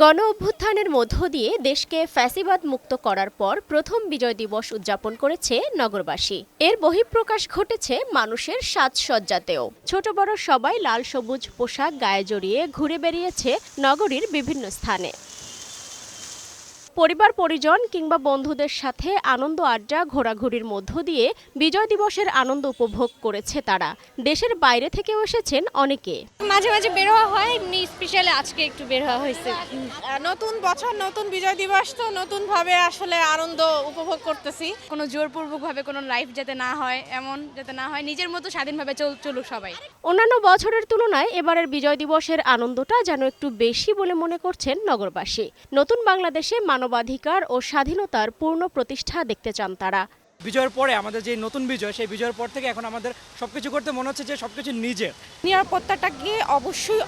গণ অভ্যুত্থানের মধ্য দিয়ে দেশকে ফ্যাসিবাদ মুক্ত করার পর প্রথম বিজয় দিবস উদযাপন করেছে নগরবাসী। এর বহিঃপ্রকাশ ঘটেছে মানুষের সাজসজ্জাতেও। ছোট বড় সবাই লাল সবুজ পোশাক গায়ে জড়িয়ে ঘুরে বেরিয়েছে নগরীর বিভিন্ন স্থানে। পরিবার পরিজন কিংবা বন্ধুদের সাথে আনন্দ আড্ডা ঘোরাঘুরির মধ্য দিয়ে বিজয় দিবসের আনন্দ উপভোগ করেছে তারা। দেশের বাইরে থেকেও এসেছেন অনেকে। মাঝে মাঝে বের হওয়া হয়, এমনি স্পেশালি আজকে একটু বের হওয়া হয়েছে। নতুন বছর নতুন বিজয় দিবস, তো নতুন ভাবে আসলে আনন্দ উপভোগ করতেছি। কোনো জোরপূর্বক ভাবে কোনো লাইফ যাতে না হয়, এমন যাতে না হয়, নিজের মতো স্বাধীনভাবে চলুক সবাই। অন্যান্য বছরের তুলনায় এবারের বিজয় দিবসের আনন্দটা যেন একটু বেশি বলে মনে করছেন নগরবাসী। নতুন বাংলাদেশে মানবাধিকার ও স্বাধীনতার পূর্ণ প্রতিষ্ঠা দেখতে চান তারা। বিজয়ের পরে আমাদের যে নতুন বিজয়, সেই বিজয়ের পর থেকে এখন আমাদের সবকিছু করতে মনে হচ্ছে যে সবকিছু নিজের। নিরাপত্তাটাকে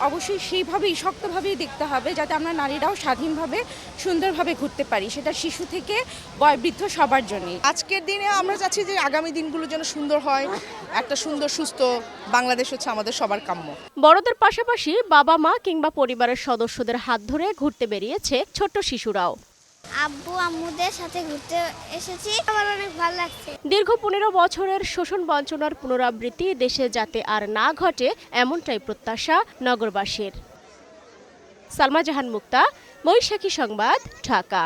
অবশ্যই সেইভাবেই শক্তভাবেই দেখতে হবে, যাতে আমরা নারীরাও স্বাধীনভাবে সুন্দরভাবে ঘুরতে পারি, সেটা শিশু থেকে বয়োবৃদ্ধ সবার জন্যই। আজকের দিনে আমরা চাচ্ছি যে আগামী দিনগুলো যেন সুন্দর হয়, একটা সুন্দর সুস্থ বাংলাদেশ হচ্ছে আমাদের সবার কাম্য। বড়দের পাশাপাশি বাবা মা কিংবা পরিবারের সদস্যদের হাত ধরে ঘুরতে বেরিয়েছে ছোট্ট শিশুরাও। আব্বু আম্মুদের সাথে ঘুরতে এসেছি, আমার অনেক ভালো লাগছে। দীর্ঘ ১৫ বছরের শোষণ বঞ্চনার পুনরাবৃত্তি দেশে যাতে আর না ঘটে, এমনটাই প্রত্যাশা নগরবাসীর। সালমা জাহান মুক্তা, বৈশাখী সংবাদ, ঢাকা।